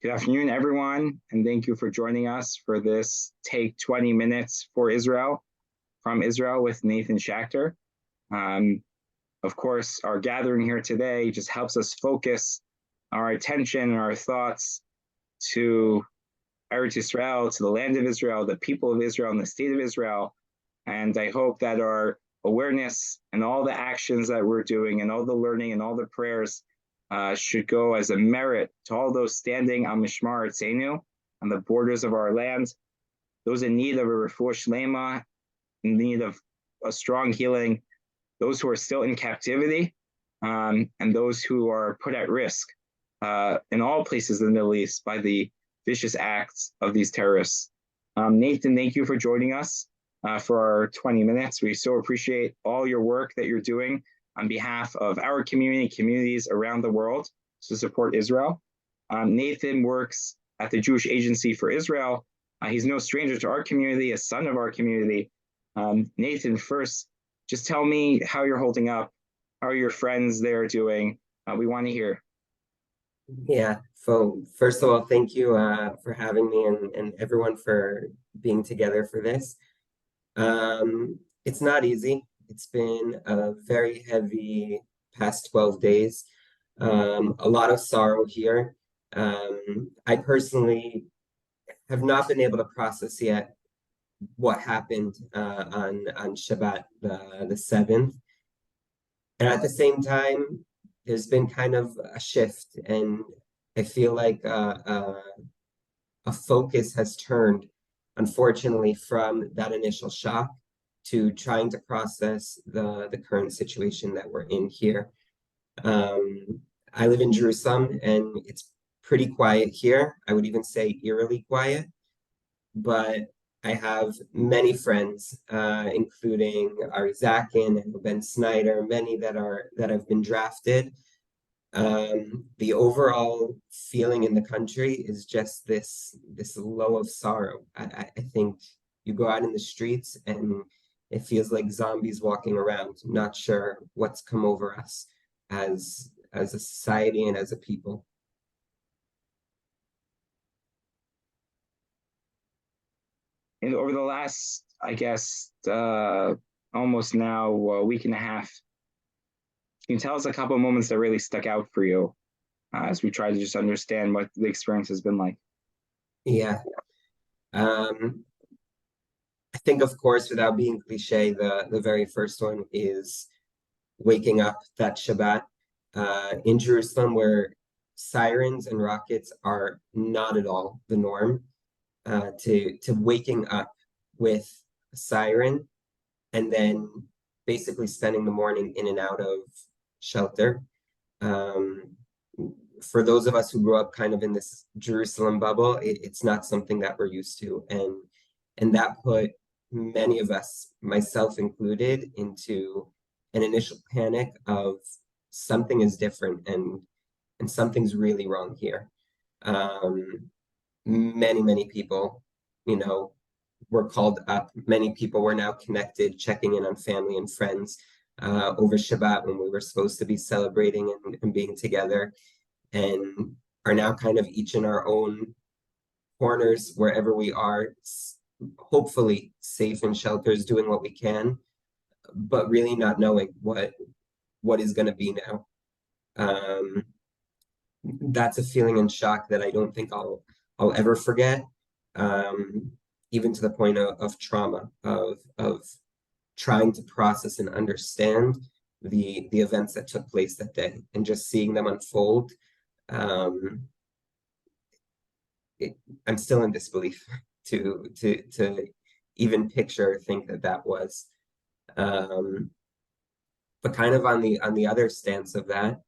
Good afternoon, everyone, and thank you for joining us for this Take 20 Minutes for Israel from Israel with Nathan Schachter. Um, of course, our gathering here today just helps us focus our attention and our thoughts to Eretz Israel, to the land of Israel, the people of Israel, and the state of Israel. And I hope that our awareness and all the actions that we're doing and all the learning and all the prayers should go as a merit to all those standing on Mishmar Etzenu, on the borders of our land, those in need of a refuah shlema, in need of a strong healing, those who are still in captivity, and those who are put at risk in all places in the Middle East by the vicious acts of these terrorists. Nathan, thank you for joining us for our 20 minutes. We so appreciate all your work that you're doing on behalf of our communities around the world to support Israel. Nathan works at the Jewish Agency for Israel. He's no stranger to our community, a son of our community. Nathan, first, just tell me how you're holding up. How are your friends there doing? We want to hear. Yeah, so first of all, thank you for having me and everyone for being together for this. It's not easy. It's been a very heavy past 12 days. A lot of sorrow here. I personally have not been able to process yet what happened on Shabbat, the 7th. And at the same time, there's been kind of a shift, and I feel like a focus has turned, unfortunately, from that initial shock to trying to process the current situation that we're in here. I live in Jerusalem, and it's pretty quiet here. I would even say eerily quiet, but I have many friends, including Ari Zakin and Ben Snyder, many that have been drafted. The overall feeling in the country is just this low of sorrow. I think you go out in the streets and it feels like zombies walking around, not sure what's come over us as a society and as a people. And over the last, I guess, almost now a week and a half, can you tell us a couple of moments that really stuck out for you as we try to just understand what the experience has been like? Yeah. I think, of course, without being cliche, the very first one is waking up that Shabbat in Jerusalem, where sirens and rockets are not at all the norm. To waking up with a siren and then basically spending the morning in and out of shelter. For those of us who grew up kind of in this Jerusalem bubble, it's not something that we're used to, and that put many of us, myself included, into an initial panic of something is different and something's really wrong here. Many people, were called up. Many people were now connected, checking in on family and friends over Shabbat when we were supposed to be celebrating and being together, and are now kind of each in our own corners wherever we are, hopefully safe in shelters, doing what we can, but really not knowing what is going to be now. That's a feeling and shock that I don't think I'll ever forget, even to the point of trauma, of trying to process and understand the events that took place that day and just seeing them unfold. I'm still in disbelief to even picture or think that was. But kind of on the other stance of that,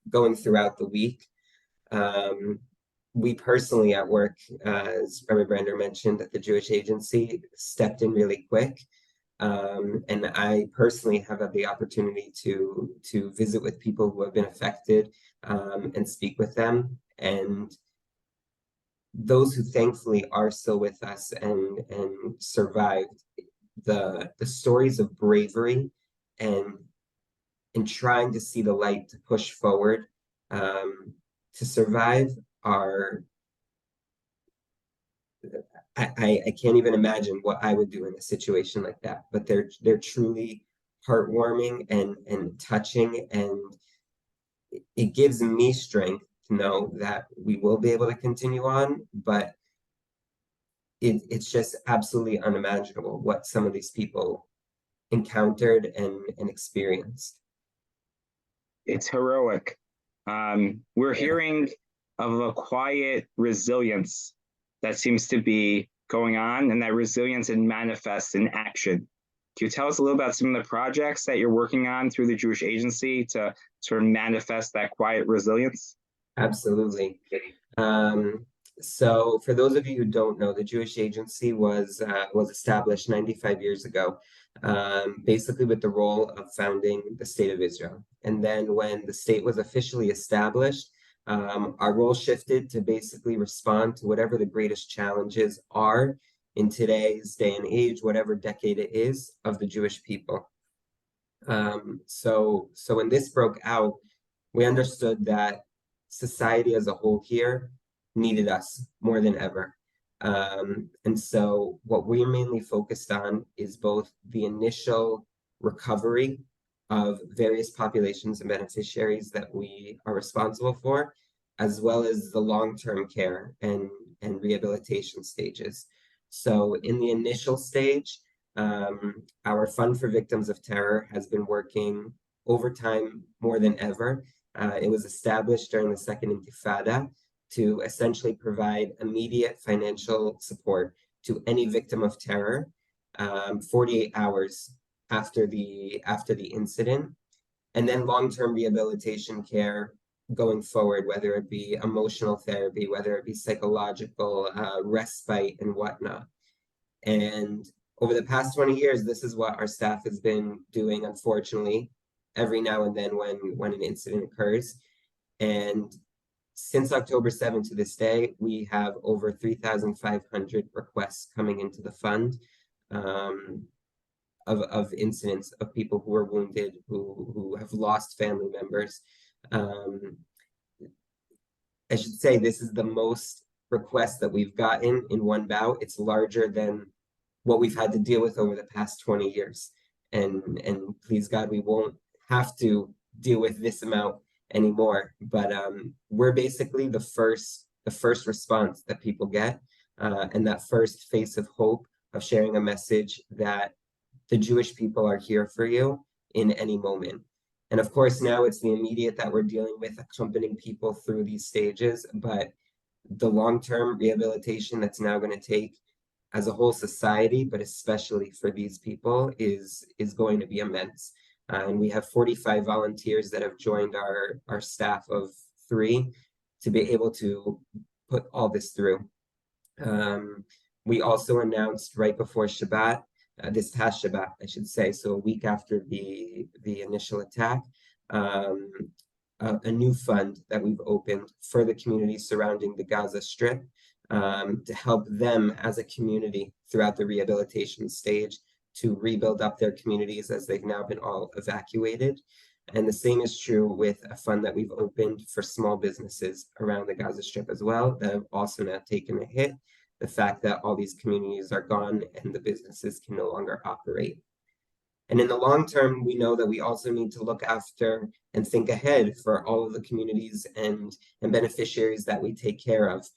going throughout the week, we personally at work, as Rabbi Brander mentioned, at the Jewish Agency, stepped in really quick. And I personally have had the opportunity to visit with people who have been affected and speak with them. And those who thankfully are still with us and survived, the stories of bravery and trying to see the light to push forward, to survive are, I can't even imagine what I would do in a situation like that. But they're truly heartwarming and touching, and it gives me strength to know that we will be able to continue on. But it's just absolutely unimaginable what some of these people encountered and experienced. It's heroic. We're Yeah, hearing of a quiet resilience that seems to be going on, and that resilience and manifests in action. Can you tell us a little about some of the projects that you're working on through the Jewish Agency to sort of manifest that quiet resilience? absolutely. Um, so for those of you who don't know, the Jewish Agency was established 95 years ago, basically with the role of founding the state of Israel. And then when the state was officially established, our role shifted to basically respond to whatever the greatest challenges are in today's day and age, whatever decade it is, of the Jewish people. So when this broke out, we understood that society as a whole here needed us more than ever. And so what we're mainly focused on is both the initial recovery of various populations and beneficiaries that we are responsible for, as well as the long-term care and rehabilitation stages. So in the initial stage, our Fund for Victims of Terror has been working overtime more than ever. It was established during the Second Intifada to essentially provide immediate financial support to any victim of terror, 48 hours after the incident, and then long-term rehabilitation care going forward, whether it be emotional therapy, whether it be psychological respite and whatnot. And over the past 20 years, this is what our staff has been doing, unfortunately, every now and then when an incident occurs. And since October 7th to this day, we have over 3,500 requests coming into the fund of incidents of people who are wounded, who have lost family members. I should say this is the most requests that we've gotten in one bout. It's larger than what we've had to deal with over the past 20 years. And please God, we won't have to deal with this amount anymore. But we're basically the first response that people get, and that first face of hope of sharing a message that the Jewish people are here for you in any moment. And of course, now it's the immediate that we're dealing with, accompanying people through these stages, but the long-term rehabilitation that's now going to take as a whole society, but especially for these people, is going to be immense. And we have 45 volunteers that have joined our staff of 3 to be able to put all this through. We also announced right before Shabbat, this past Shabbat, I should say, so a week after the initial attack, a new fund that we've opened for the community surrounding the Gaza Strip, to help them as a community throughout the rehabilitation stage to rebuild up their communities as they've now been all evacuated. And the same is true with a fund that we've opened for small businesses around the Gaza Strip as well, that have also now taken a hit, the fact that all these communities are gone and the businesses can no longer operate. And in the long term, we know that we also need to look after and think ahead for all of the communities and beneficiaries that we take care of.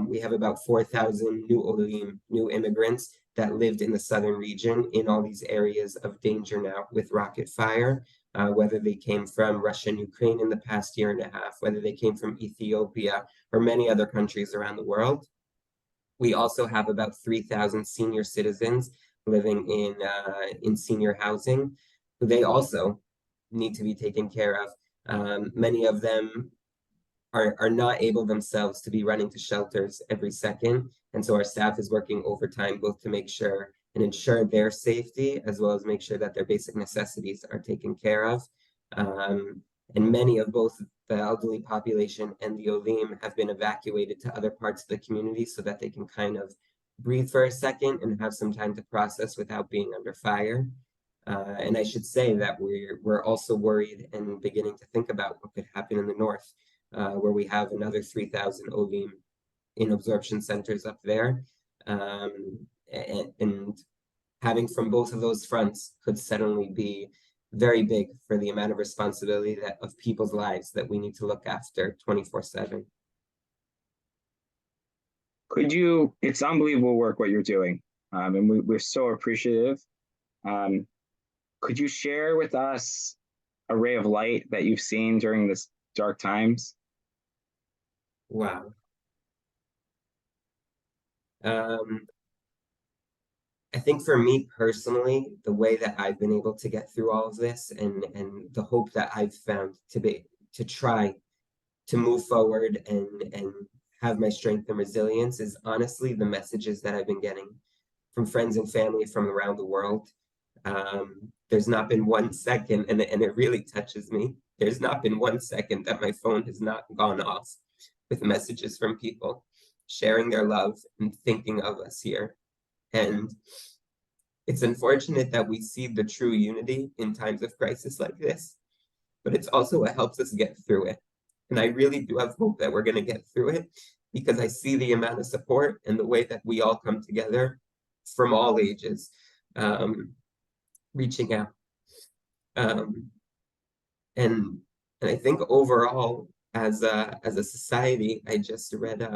We have about 4,000 new Olim, new immigrants that lived in the southern region in all these areas of danger now with rocket fire, whether they came from Russia and Ukraine in the past year and a half, whether they came from Ethiopia or many other countries around the world. We also have about 3,000 senior citizens living in senior housing, who they also need to be taken care of. Many of them are not able themselves to be running to shelters every second. And so our staff is working overtime both to make sure and ensure their safety, as well as make sure that their basic necessities are taken care of. And many of both the elderly population and the Olim have been evacuated to other parts of the community so that they can kind of breathe for a second and have some time to process without being under fire. And I should say that we're also worried and beginning to think about what could happen in the north. where we have another 3,000 Olim in absorption centers up there. And having from both of those fronts could suddenly be very big for the amount of responsibility of people's lives that we need to look after 24/7. It's unbelievable work what you're doing. And we're so appreciative. Could you share with us a ray of light that you've seen during this dark times? Wow. I think for me personally, the way that I've been able to get through all of this and the hope that I've found to try to move forward and have my strength and resilience is honestly the messages that I've been getting from friends and family from around the world. There's not been 1 second, and it really touches me. There's not been 1 second that my phone has not gone off with messages from people sharing their love and thinking of us here. And it's unfortunate that we see the true unity in times of crisis like this, but it's also what helps us get through it. And I really do have hope that we're going to get through it because I see the amount of support and the way that we all come together from all ages, reaching out. And I think overall, as a society, I just read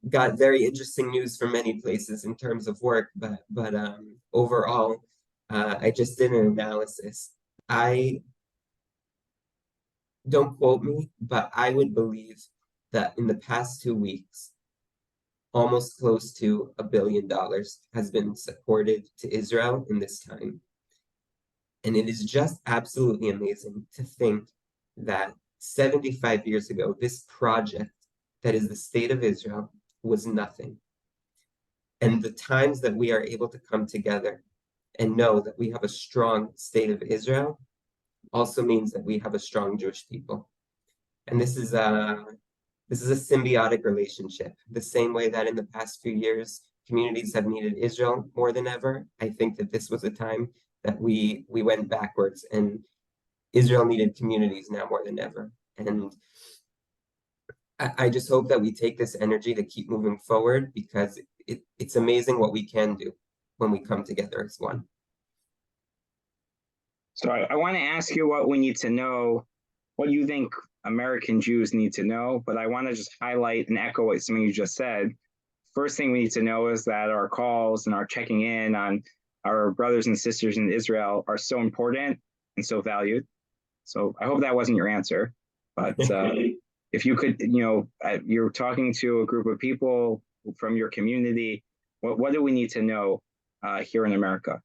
got very interesting news from many places in terms of work, but overall, I just did an analysis. I don't quote me, but I would believe that in the past 2 weeks, almost close to $1 billion has been supported to Israel in this time. And it is just absolutely amazing to think that 75 years ago, this project that is the state of Israel was nothing. And the times that we are able to come together and know that we have a strong state of Israel also means that we have a strong Jewish people. And this is a symbiotic relationship. The same way that in the past few years, communities have needed Israel more than ever, I think that this was a time that we went backwards and Israel needed communities now more than ever. And I just hope that we take this energy to keep moving forward because it's amazing what we can do when we come together as one. So I want to ask you what we need to know, what you think American Jews need to know, but I want to just highlight and echo what something you just said. First thing we need to know is that our calls and our checking in on our brothers and sisters in Israel are so important and so valued. So I hope that wasn't your answer, but if you could, you're talking to a group of people from your community, what do we need to know here in America?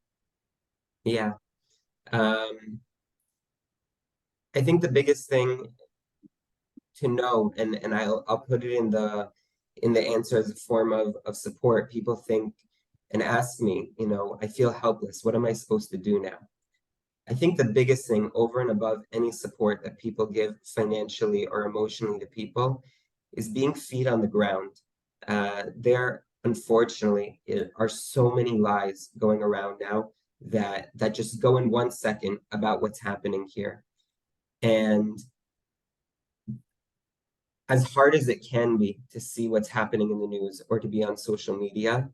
Yeah. I think the biggest thing to know, and I'll put it in the answer as a form of support. People think and ask me, I feel helpless. What am I supposed to do now? I think the biggest thing over and above any support that people give financially or emotionally to people is being feet on the ground. There, unfortunately, are so many lies going around now that just go in 1 second about what's happening here. And as hard as it can be to see what's happening in the news or to be on social media,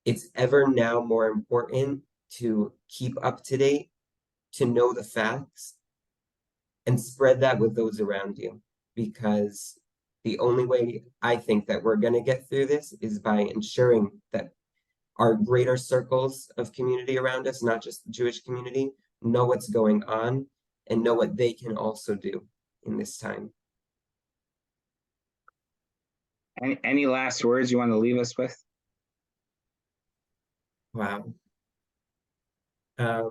it's ever now more important to keep up to date, to know the facts, and spread that with those around you. Because the only way I think that we're going to get through this is by ensuring that our greater circles of community around us, not just the Jewish community, know what's going on and know what they can also do in this time. Any last words you want to leave us with? Wow. I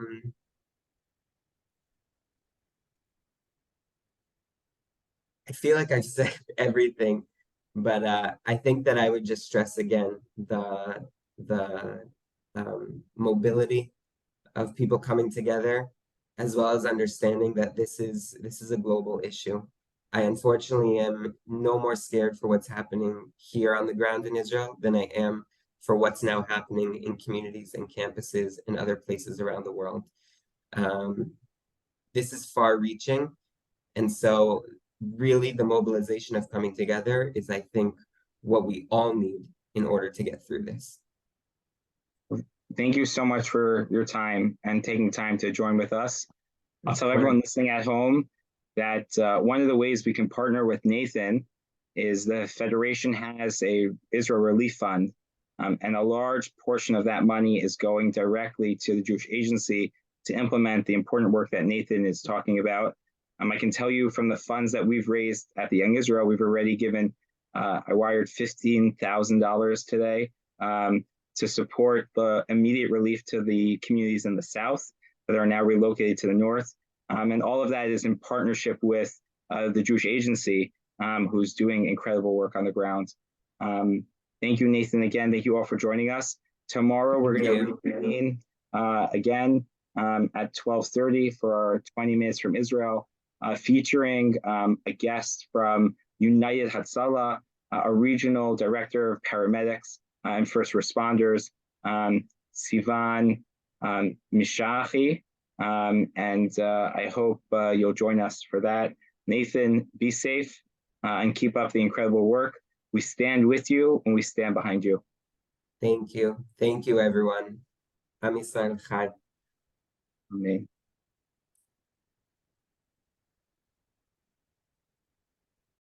feel like I've said everything, but I think that I would just stress again the mobility of people coming together, as well as understanding that this is a global issue. I unfortunately am no more scared for what's happening here on the ground in Israel than I am for what's now happening in communities and campuses and other places around the world. This is far-reaching, and so really the mobilization of coming together is, I think, what we all need in order to get through this. Thank you so much for your time and taking time to join with us. I'll Of tell course. everyone listening at home that one of the ways we can partner with Nathan is the Federation has a Israel Relief Fund, and a large portion of that money is going directly to the Jewish Agency to implement the important work that Nathan is talking about. I can tell you from the funds that we've raised at the Young Israel, we've already given, I wired $15,000 today to support the immediate relief to the communities in the South that are now relocated to the North. And all of that is in partnership with the Jewish Agency, who's doing incredible work on the ground. Thank you, Nathan, again. Thank you all for joining us. Tomorrow, we're going to reconvene again at 12:30 for our 20 minutes from Israel, featuring a guest from United Hatzalah, a regional director of paramedics and first responders, Sivan Mishahi. And I hope you'll join us for that. Nathan, be safe and keep up the incredible work. We stand with you and we stand behind you. Thank you. Thank you, everyone. Am Yisrael Chad. Amen.